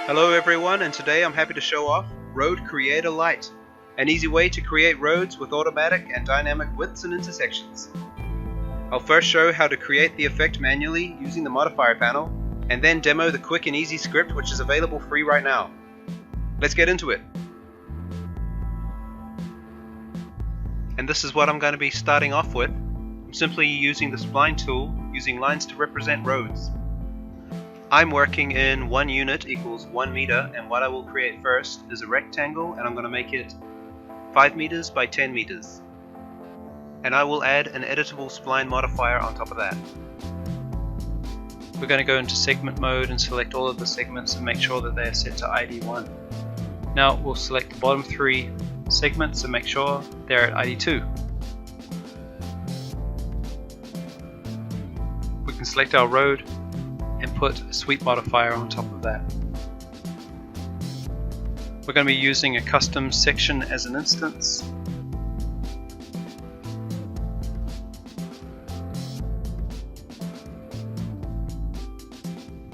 Hello everyone, and today I'm happy to show off Road Creator Lite, an easy way to create roads with automatic and dynamic widths and intersections. I'll first show how to create the effect manually using the modifier panel, and then demo the quick and easy script which is available free right now. Let's get into it. And this is what I'm going to be starting off with. I'm simply using the spline tool, using lines to represent roads. I'm working in 1 unit equals 1 meter, and what I will create first is a rectangle, and I'm going to make it 5 meters by 10 meters. And I will add an editable spline modifier on top of that. We're going to go into segment mode and select all of the segments and make sure that they are set to ID 1. Now we'll select the bottom 3 segments and make sure they're at ID 2. We can select our road and put a sweep modifier on top of that. We're going to be using a custom section as an instance.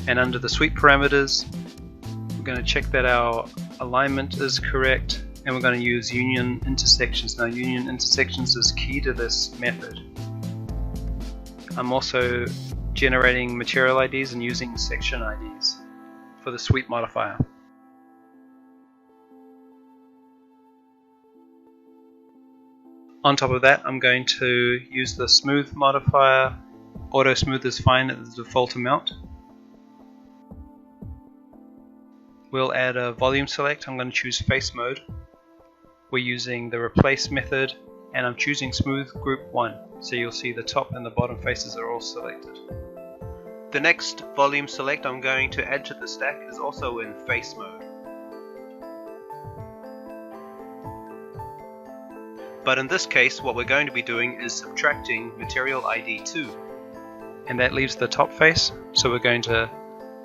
And under the sweep parameters, we're going to check that our alignment is correct, and we're going to use union intersections. Now, union intersections is key to this method. I'm also generating material IDs and using section IDs for the sweep modifier. On top of that, I'm going to use the smooth modifier. Auto smooth is fine at the default amount. We'll add a volume select. I'm going to choose face mode. We're using the replace method, and I'm choosing smooth group 1, so you'll see the top and the bottom faces are all selected. The next volume select I'm going to add to the stack is also in face mode. But in this case, what we're going to be doing is subtracting material ID 2, and that leaves the top face, so we're going to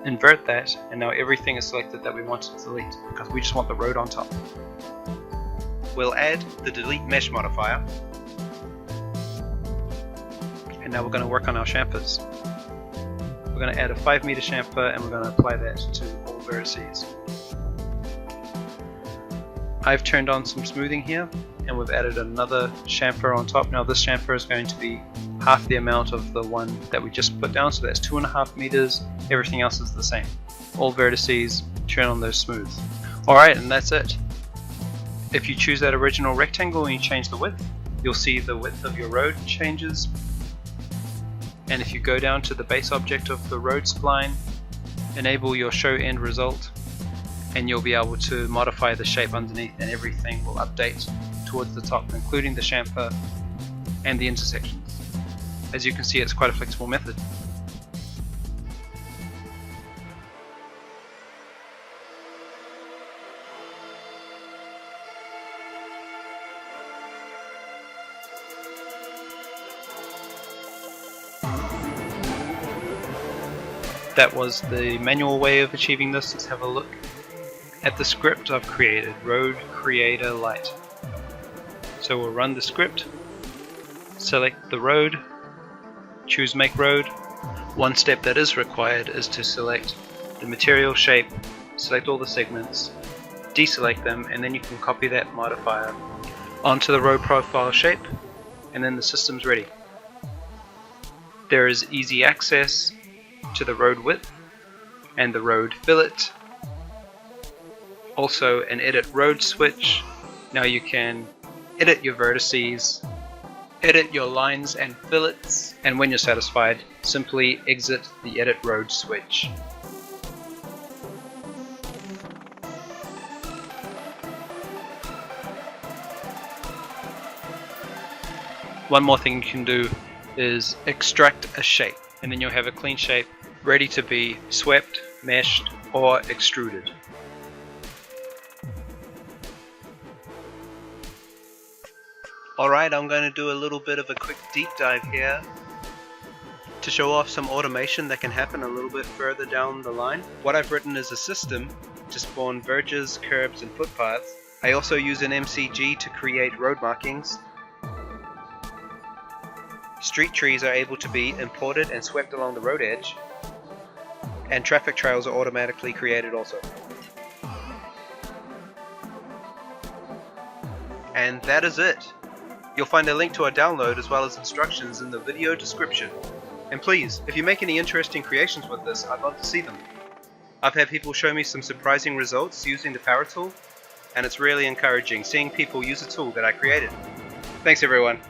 invert that, and now everything is selected that we want to delete because we just want the road on top. We'll add the delete mesh modifier, and now we're going to work on our chamfers. We're going to add a 5 meter chamfer, and we're going to apply that to all vertices. I've turned on some smoothing here, and we've added another chamfer on top. Now this chamfer is going to be half the amount of the one that we just put down, so that's 2.5 meters. Everything else is the same. All vertices, turn on those smooths. Alright, and that's it. If you choose that original rectangle and you change the width, you'll see the width of your road changes. And if you go down to the base object of the road spline, enable your show end result, and you'll be able to modify the shape underneath, and everything will update towards the top, including the chamfer and the intersections. As you can see, it's quite a flexible method. That was the manual way of achieving this. Let's have a look at the script I've created, Road Creator Lite. So we'll run the script, select the road, choose Make Road. One step that is required is to select the material shape, select all the segments, deselect them, and then you can copy that modifier onto the road profile shape, and then the system's ready. There is easy access to the road width and the road fillet, also an edit road switch. Now you can edit your vertices, edit your lines and fillets, and when you're satisfied, simply exit the edit road switch. One more thing you can do is extract a shape, and then you'll have a clean shape ready to be swept, meshed, or extruded. Alright, I'm going to do a little bit of a quick deep dive here to show off some automation that can happen a little bit further down the line. What I've written is a system to spawn verges, curbs, and footpaths. I also use an MCG to create road markings. Street trees are able to be imported and swept along the road edge, and traffic trails are automatically created also. And that is it. You'll find a link to our download as well as instructions in the video description. And please, if you make any interesting creations with this, I'd love to see them. I've had people show me some surprising results using the power tool, and it's really encouraging seeing people use a tool that I created. Thanks everyone.